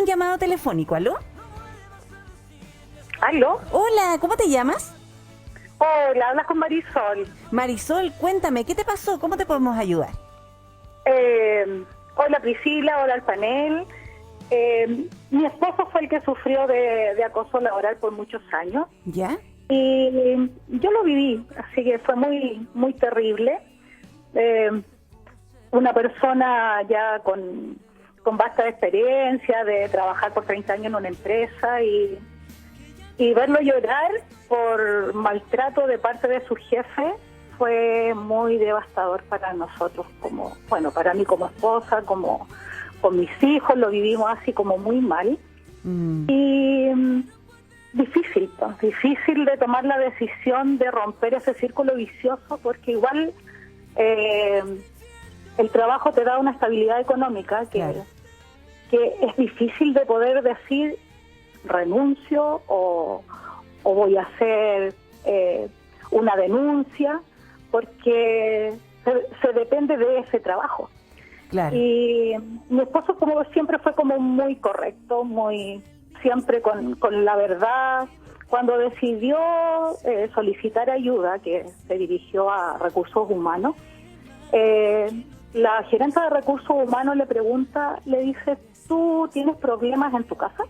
un llamado telefónico. ¿Aló? ¿Aló? Hola, ¿cómo te llamas? Hola, hablas con Marisol. Marisol, cuéntame, ¿qué te pasó? ¿Cómo te podemos ayudar? Hola Priscila, hola al panel. Mi esposo fue el que sufrió de acoso laboral por muchos años. ¿Ya? Y yo lo viví, así que fue muy, muy terrible. Una persona ya con vasta experiencia de trabajar por 30 años en una empresa y verlo llorar por maltrato de parte de su jefe fue muy devastador para nosotros, para mí como esposa, como con mis hijos, lo vivimos así como muy mal. Y difícil de tomar la decisión de romper ese círculo vicioso, porque igual el trabajo te da una estabilidad económica que es difícil de poder decir renuncio o voy a hacer una denuncia, porque se depende de ese trabajo. Claro. Y mi esposo como siempre fue como muy correcto, siempre con la verdad. Cuando decidió solicitar ayuda, que se dirigió a Recursos Humanos, la gerente de Recursos Humanos le dice, ¿tú tienes problemas en tu casa?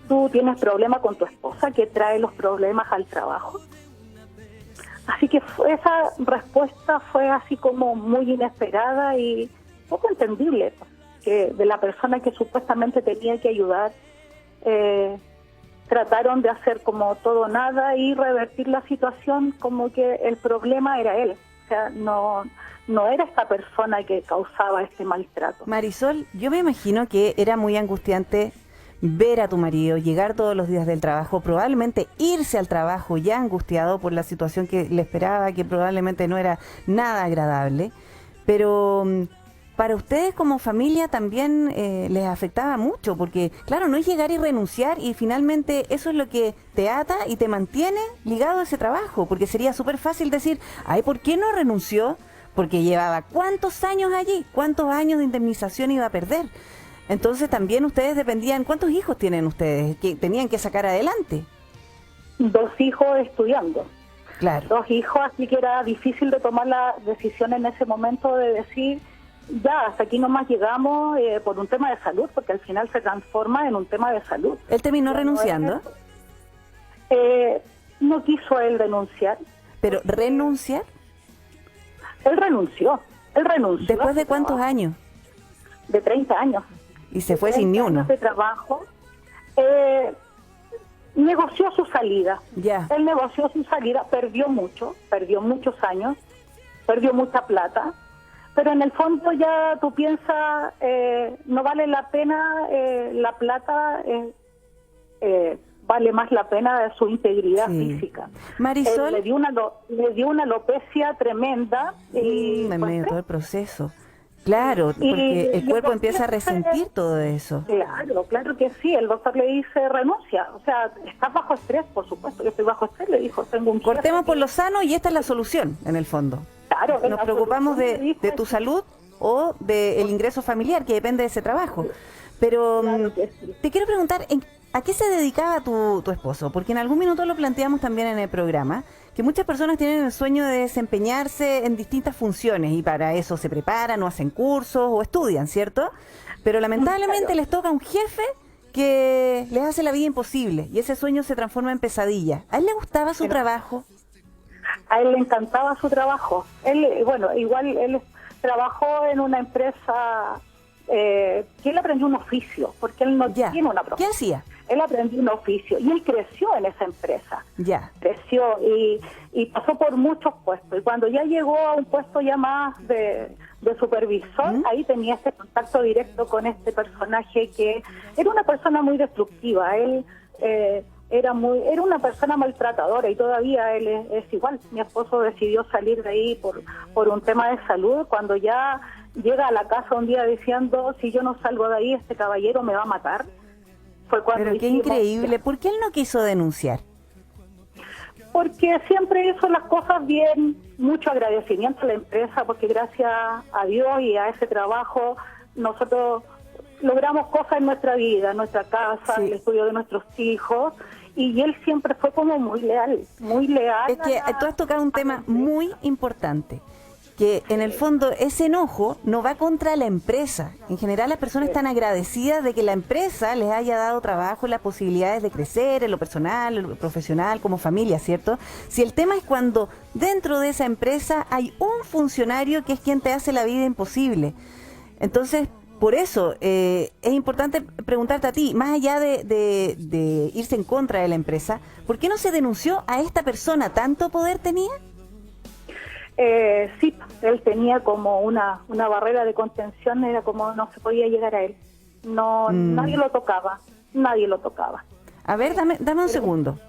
¿Tú tienes problemas con tu esposa que trae los problemas al trabajo? Así que esa respuesta fue así como muy inesperada y poco entendible, que de la persona que supuestamente tenía que ayudar, trataron de hacer como todo o nada y revertir la situación como que el problema era él. O sea, no era esta persona que causaba este maltrato. Marisol, yo me imagino que era muy angustiante ver a tu marido llegar todos los días del trabajo, probablemente irse al trabajo ya angustiado por la situación que le esperaba, que probablemente no era nada agradable, pero para ustedes como familia también les afectaba mucho, porque claro, no es llegar y renunciar y finalmente eso es lo que te ata y te mantiene ligado a ese trabajo, porque sería súper fácil decir, ay, ¿por qué no renunció? Porque llevaba ¿cuántos años allí? ¿Cuántos años de indemnización iba a perder? Entonces también ustedes dependían, ¿cuántos hijos tienen ustedes que tenían que sacar adelante? 2 hijos estudiando. Claro. 2 hijos, así que era difícil de tomar la decisión en ese momento de decir, ya, hasta aquí nomás llegamos por un tema de salud, porque al final se transforma en un tema de salud. ¿Él terminó renunciando? No quiso él denunciar. ¿Pero renunciar? Él renunció. ¿Después de cuántos años? De 30 años. Y se fue sin ni uno. De trabajo. Negoció su salida. Ya. Él negoció su salida, perdió muchos años, perdió mucha plata, pero en el fondo ya tú piensas, no vale la pena la plata, vale más la pena de su integridad física. Marisol, le dio una alopecia tremenda y en medio de todo el proceso. Claro, porque el cuerpo empieza a resentir todo eso. Claro que sí. El doctor le dice renuncia. O sea, estás bajo estrés, por supuesto. Yo estoy bajo estrés, le dijo. Tengo un Cortemos por lo sano y esta es la solución, en el fondo. Claro. Nos preocupamos de tu salud o del ingreso familiar, que depende de ese trabajo. Pero te quiero preguntar, ¿a qué se dedicaba tu esposo? Porque en algún minuto lo planteamos también en el programa, que muchas personas tienen el sueño de desempeñarse en distintas funciones y para eso se preparan o hacen cursos o estudian, ¿cierto? Pero lamentablemente les toca un jefe que les hace la vida imposible y ese sueño se transforma en pesadilla. ¿A él le gustaba su trabajo? A él le encantaba su trabajo. Igual él trabajó en una empresa que él aprendió un oficio, porque él no tiene una profesión. ¿Qué hacía? Él aprendió un oficio y él creció en esa empresa. Ya. Creció y pasó por muchos puestos. Y cuando ya llegó a un puesto ya más de supervisor, ahí tenía este contacto directo con este personaje que era una persona muy destructiva. Él era una persona maltratadora y todavía él es igual. Mi esposo decidió salir de ahí por un tema de salud. Cuando ya llega a la casa un día diciendo, si yo no salgo de ahí, este caballero me va a matar. Pero qué increíble. ¿Por qué él no quiso denunciar? Porque siempre hizo las cosas bien, mucho agradecimiento a la empresa, porque gracias a Dios y a ese trabajo nosotros logramos cosas en nuestra vida, nuestra casa, Sí. el estudio de nuestros hijos, y él siempre fue como muy leal, muy leal. Es que tú has tocado un tema muy importante, que en el fondo ese enojo no va contra la empresa. En general las personas están agradecidas de que la empresa les haya dado trabajo, las posibilidades de crecer en lo personal, en lo profesional, como familia, ¿cierto? Si el tema es cuando dentro de esa empresa hay un funcionario que es quien te hace la vida imposible. Entonces, por eso es importante preguntarte a ti, más allá de irse en contra de la empresa, ¿por qué no se denunció a esta persona? ¿Tanto poder tenía? Sí, él tenía como una barrera de contención, era como no se podía llegar a él. No, nadie lo tocaba, nadie lo tocaba. A ver, dame un segundo.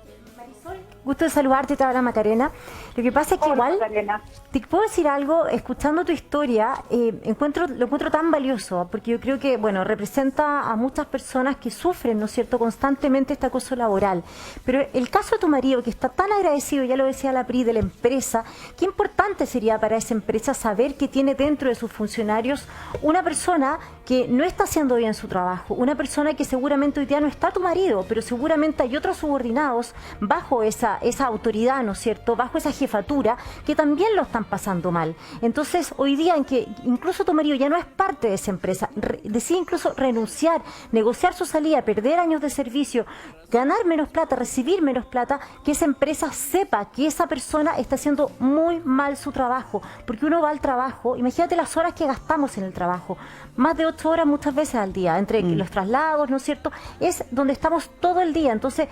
Gusto de saludarte, te habla Macarena. Lo que pasa es que Hola, igual, Macarena. te puedo decir algo, escuchando tu historia, lo encuentro tan valioso, porque yo creo que, bueno, representa a muchas personas que sufren, ¿no es cierto?, constantemente este acoso laboral. Pero el caso de tu marido, que está tan agradecido, ya lo decía la PRI, de la empresa, qué importante sería para esa empresa saber que tiene dentro de sus funcionarios una persona que no está haciendo bien su trabajo, una persona que seguramente hoy día no está tu marido, pero seguramente hay otros subordinados bajo esa autoridad, ¿no es cierto?, bajo esa jefatura, que también lo están pasando mal. Entonces, hoy día en que incluso tu marido ya no es parte de esa empresa, decide incluso renunciar, negociar su salida, perder años de servicio, ganar menos plata, recibir menos plata, que esa empresa sepa que esa persona está haciendo muy mal su trabajo, porque uno va al trabajo, imagínate las horas que gastamos en el trabajo, más de 8 horas muchas veces al día, entre los traslados, ¿no es cierto?, es donde estamos todo el día. Entonces,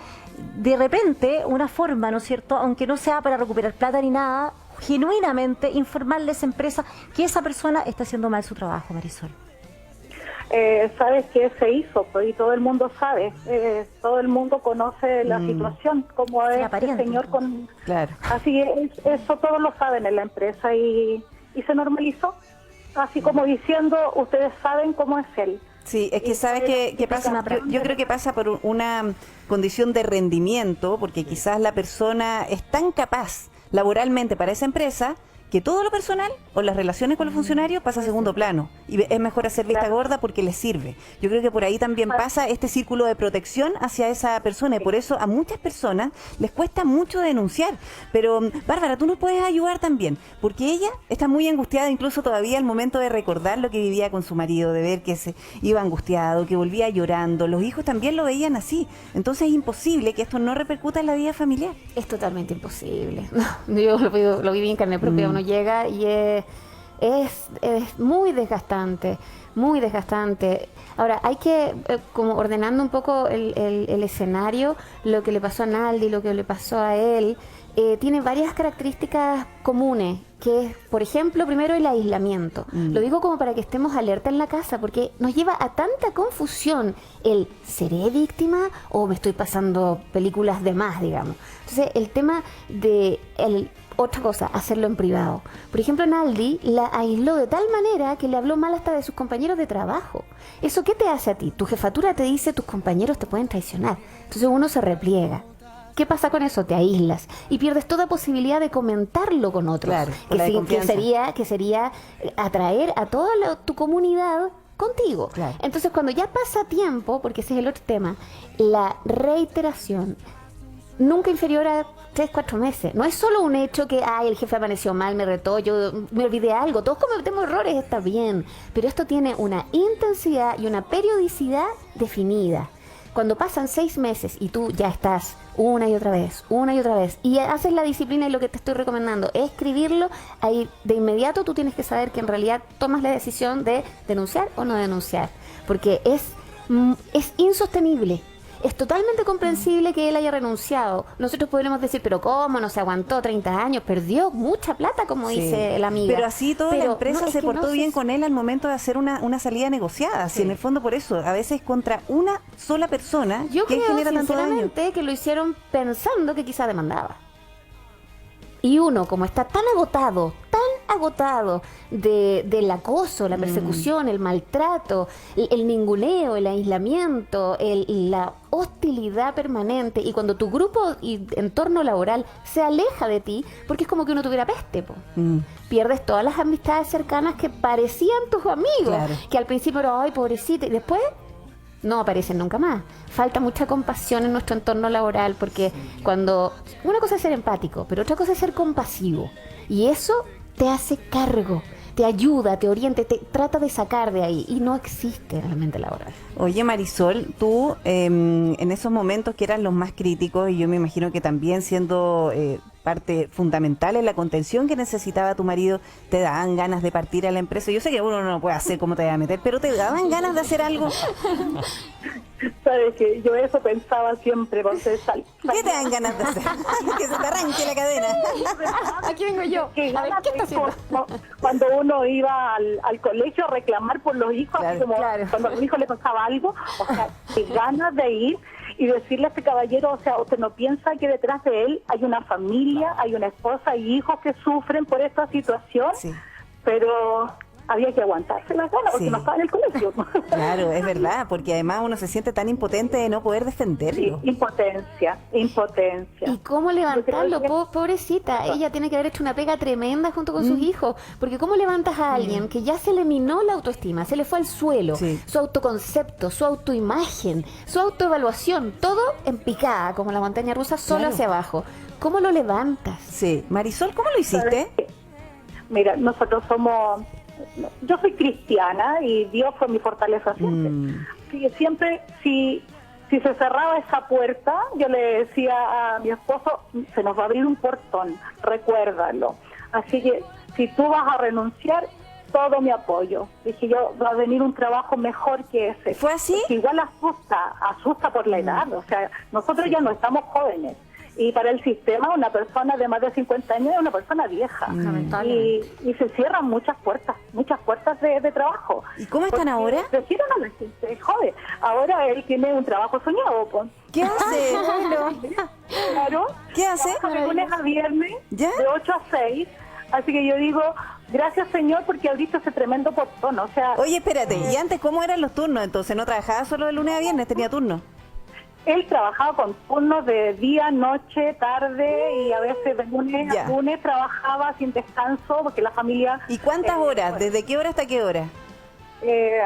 de repente, una forma, ¿no es cierto?, aunque no sea para recuperar plata ni nada, genuinamente informarle a esa empresa que esa persona está haciendo mal su trabajo, Marisol. Sabes que se hizo, pues, y todo el mundo sabe, todo el mundo conoce la situación, como es este pariente, señor entonces. con... Claro. Así es, eso todos lo saben en la empresa y se normalizó, así como diciendo, ustedes saben cómo es él. Sí, es que sabes que pasa, yo creo que pasa por una condición de rendimiento, porque quizás la persona es tan capaz laboralmente para esa empresa que todo lo personal o las relaciones con los funcionarios pasa a segundo plano y es mejor hacer vista gorda porque les sirve. Yo creo que por ahí también pasa este círculo de protección hacia esa persona y por eso a muchas personas les cuesta mucho denunciar. Pero Bárbara, tú nos puedes ayudar también, porque ella está muy angustiada incluso todavía al momento de recordar lo que vivía con su marido, de ver que se iba angustiado, que volvía llorando. Los hijos también lo veían así. Entonces es imposible que esto no repercuta en la vida familiar. Es totalmente imposible. Yo lo viví en carne propia. Uno llega y es muy desgastante, muy desgastante. Ahora, hay que, como ordenando un poco el escenario, lo que le pasó a Naldi, lo que le pasó a él, tiene varias características comunes, que es, por ejemplo, primero el aislamiento. Lo digo como para que estemos alerta en la casa, porque nos lleva a tanta confusión el ¿seré víctima o me estoy pasando películas de más, digamos? Entonces, el tema de otra cosa, hacerlo en privado. Por ejemplo, Naldi la aisló de tal manera que le habló mal hasta de sus compañeros de trabajo. ¿Eso qué te hace a ti? Tu jefatura te dice tus compañeros te pueden traicionar. Entonces uno se repliega. ¿Qué pasa con eso? Te aíslas y pierdes toda posibilidad de comentarlo con otros. Claro, con la de que sería atraer a toda tu comunidad contigo. Claro. Entonces, cuando ya pasa tiempo, porque ese es el otro tema, la reiteración nunca inferior a 3-4 meses. No es solo un hecho que, el jefe amaneció mal, me retó, yo me olvidé algo. Todos cometemos errores, está bien. Pero esto tiene una intensidad y una periodicidad definida. Cuando pasan 6 meses y tú ya estás una y otra vez, y haces la disciplina, y lo que te estoy recomendando es escribirlo, ahí de inmediato tú tienes que saber que en realidad tomas la decisión de denunciar o no denunciar. Porque es insostenible. Es totalmente comprensible que él haya renunciado. Nosotros podríamos decir, pero ¿cómo? No se aguantó 30 años, perdió mucha plata, como dice la amiga. Pero así toda la empresa se portó bien con él al momento de hacer una salida negociada. Sí. Si en el fondo por eso, a veces contra una sola persona yo que creo, genera tanto daño. sinceramente, que lo hicieron pensando que quizá demandaba. Y uno, como está tan agotado, agotado del acoso, la persecución, el maltrato, el ninguneo, el aislamiento, la hostilidad permanente, y cuando tu grupo y entorno laboral se aleja de ti, porque es como que uno tuviera peste, po. Pierdes todas las amistades cercanas que parecían tus amigos, que al principio era, ay, pobrecita, y después no aparecen nunca más. Falta mucha compasión en nuestro entorno laboral, porque cuando una cosa es ser empático, pero otra cosa es ser compasivo, y eso te hace cargo, te ayuda, te orienta, te trata de sacar de ahí, y no existe en el ambiente laboral. Oye, Marisol, tú en esos momentos que eran los más críticos, y yo me imagino que también siendo parte fundamental en la contención que necesitaba tu marido, te daban ganas de partir a la empresa. Yo sé que uno no puede hacer cómo te va a meter, pero te daban ganas de hacer algo. Sabes que yo eso pensaba siempre, entonces ¿Qué te dan ganas de hacer? Que se te arranque la cadena. Aquí vengo yo. Que A ver, ¿qué está haciendo? cuando uno iba al colegio a reclamar por los hijos, Claro, así como cuando a un hijo le pasaba algo, o sea, qué ganas de ir y decirle a este caballero, o sea, usted no piensa que detrás de él hay una familia, hay una esposa y hijos que sufren por esta situación, pero había que aguantarse las ganas porque no estaba en el colegio. Claro, es verdad, porque además uno se siente tan impotente de no poder defenderlo. Sí, impotencia. ¿Y cómo levantarlo? Pobrecita, ella tiene que haber hecho una pega tremenda junto con sus hijos, porque ¿cómo levantas a alguien que ya se le minó la autoestima, se le fue al suelo, su autoconcepto, su autoimagen, su autoevaluación, todo en picada, como la montaña rusa, solo hacia abajo? ¿Cómo lo levantas? Sí. Marisol, ¿cómo lo hiciste? Mira, nosotros somos... Yo soy cristiana y Dios fue mi fortaleza siempre. Sí, siempre, si se cerraba esa puerta, yo le decía a mi esposo, se nos va a abrir un portón, recuérdalo. Así que si tú vas a renunciar, todo mi apoyo. Dije yo, va a venir un trabajo mejor que ese. ¿Fue así? Porque igual asusta por la edad. O sea, nosotros ya no estamos jóvenes. Y para el sistema, una persona de más de 50 años es una persona vieja. Y se cierran muchas puertas de trabajo. ¿Y cómo están ahora? Prefieren a la gente joven. Ahora él tiene un trabajo soñado. Pues. ¿Qué hace? Claro. ¿Qué hace? De lunes a viernes, ¿Ya? de 8 a 6. Así que yo digo, gracias Señor porque abriste ese tremendo portón. O sea, oye, espérate, ¿y antes cómo eran los turnos? Entonces, ¿no trabajaba solo de lunes a viernes? ¿Tenía turno? él trabajaba con turnos de día, noche, tarde y a veces de lunes a lunes trabajaba sin descanso porque la familia... ¿Y cuántas horas? ¿Desde qué hora hasta qué hora?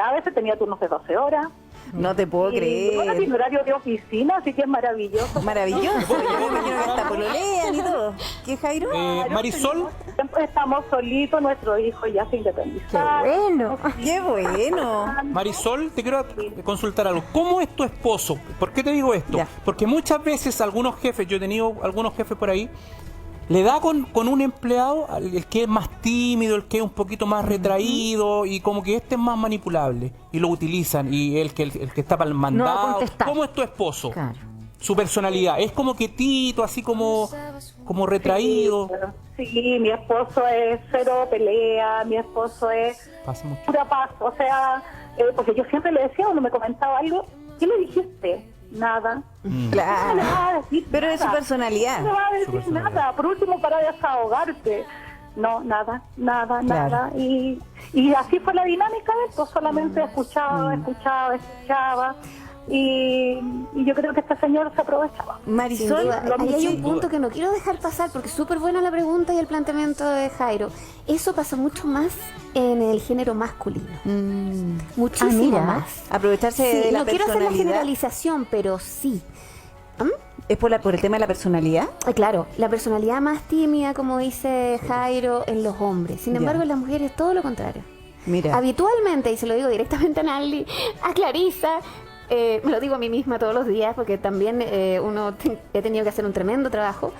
A veces tenía turnos de 12 horas. No te puedo creer. Bueno, tiene horario de oficina, así que es maravilloso. Maravilloso. Yo me imagino que hasta pololean y todo. ¿Qué, Jairo? Marisol. Estamos solitos, nuestro hijo ya se independizó. Qué bueno. Qué bueno. Marisol, te quiero consultar algo. ¿Cómo es tu esposo? ¿Por qué te digo esto? Ya. Porque muchas veces algunos jefes, yo he tenido algunos jefes por ahí, le da con un empleado, el que es más tímido, el que es un poquito más retraído y como que este es más manipulable y lo utilizan y el que está para el mandado. ¿Cómo es tu esposo? Claro. Su personalidad, ¿es como quietito, así como retraído? Sí, mi esposo es cero pelea, mi esposo es pura paz, o sea, porque yo siempre le decía cuando me comentaba algo, ¿qué le dijiste? Nada. Claro. No le va a decir pero nada. es su personalidad. No le va a decir nada. Por último, para desahogarte. No, nada. Claro. Y así fue la dinámica de esto. Solamente escuchaba. Y yo creo que este señor se aprovechaba. Marisol, ahí hay un punto que no quiero dejar pasar porque es súper buena la pregunta y el planteamiento de Jairo. Eso pasa mucho más en el género masculino. Muchísimo más. Aprovecharse de la personalidad. No quiero hacer la generalización, pero sí. ¿Es por el tema de la personalidad? Claro, la personalidad más tímida, como dice Jairo, en los hombres. Sin embargo, en las mujeres es todo lo contrario. Mira. Habitualmente, y se lo digo directamente a Naldi, a Clarisa, me lo digo a mí misma todos los días porque también he tenido que hacer un tremendo trabajo.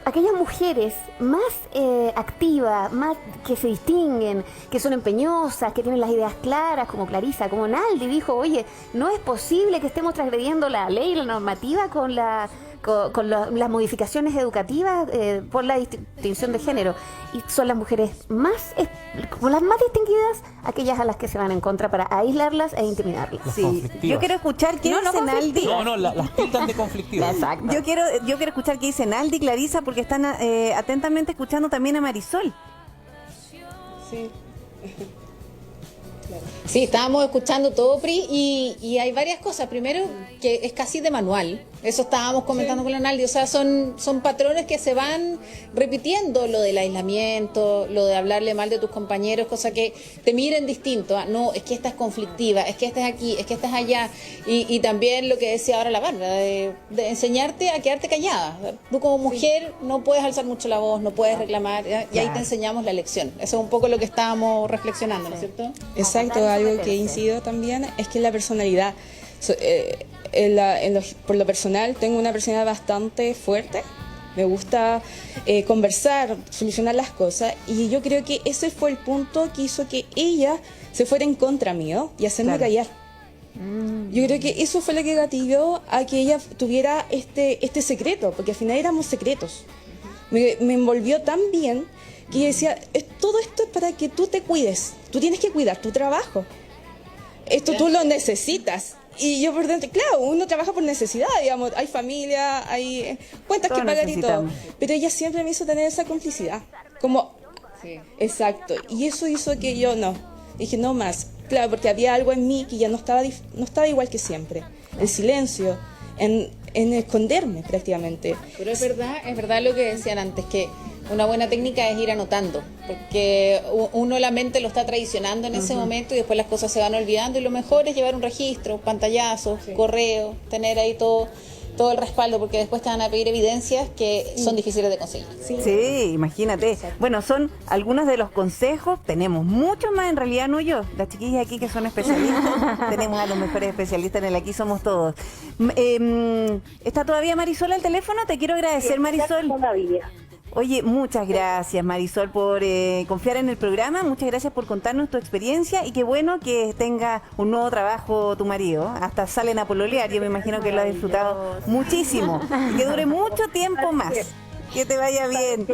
Aquellas mujeres más activas, más que se distinguen, que son empeñosas, que tienen las ideas claras, como Clarisa, como Naldi dijo, oye, no es posible que estemos transgrediendo la ley y la normativa con la las modificaciones educativas por la distinción de género. Y son las mujeres como las más distinguidas, aquellas a las que se van en contra para aislarlas e intimidarlas. Las Sí, conflictivas. yo quiero escuchar qué dicen Aldi. No, las tildan de conflictivas. Exacto. Yo quiero escuchar qué dicen Aldi y Clarisa, porque están atentamente escuchando también a Marisol. Sí. Sí, estábamos escuchando todo, Pri, y hay varias cosas. Primero, que es casi de manual. Eso estábamos comentando con la Naldi. O sea, son patrones que se van repitiendo. Lo del aislamiento, lo de hablarle mal de tus compañeros, cosa que te miren distinto. No, es que esta es conflictiva, es que esta es aquí, es que esta es allá. Y también lo que decía ahora la Bárbara, de enseñarte a quedarte callada. Tú como mujer no puedes alzar mucho la voz, no puedes reclamar, ¿ya? Y ahí te enseñamos la lección. Eso es un poco lo que estábamos reflexionando, ¿no es cierto? Exacto, algo que incido también es que la personalidad, por lo personal, tengo una personalidad bastante fuerte. Me gusta conversar, solucionar las cosas, y yo creo que ese fue el punto que hizo que ella se fuera en contra mío y hacerme callar. Yo creo que eso fue lo que gatilló a que ella tuviera este secreto, porque al final éramos secretos. Me envolvió tan bien que ella decía, todo esto es para que tú te cuides, tú tienes que cuidar tu trabajo. Esto tú lo necesitas. Y yo por dentro, claro, uno trabaja por necesidad, digamos, hay familia, hay cuentas Todos que pagar y todo. necesitamos. Pero ella siempre me hizo tener esa complicidad. Como, exacto. Y eso hizo que yo dije, no más. Claro, porque había algo en mí que ya no estaba igual que siempre. El silencio, en esconderme prácticamente. Pero es verdad lo que decían antes, que una buena técnica es ir anotando, porque uno la mente lo está traicionando en ese momento y después las cosas se van olvidando, y lo mejor es llevar un registro, pantallazos, correo, tener ahí todo el respaldo, porque después te van a pedir evidencias que son difíciles de conseguir. Sí, imagínate. Bueno, son algunos de los consejos. Tenemos muchos más, en realidad no yo. Las chiquillas aquí que son especialistas. Tenemos a los mejores especialistas en el Aquí Somos Todos. ¿Está todavía Marisol al teléfono? Te quiero agradecer, Marisol. Todavía. Oye, muchas gracias, Marisol, por confiar en el programa. Muchas gracias por contarnos tu experiencia, y qué bueno que tenga un nuevo trabajo tu marido. Hasta salen a pololear, yo me imagino que lo ha disfrutado muchísimo y que dure mucho tiempo más. Que te vaya bien.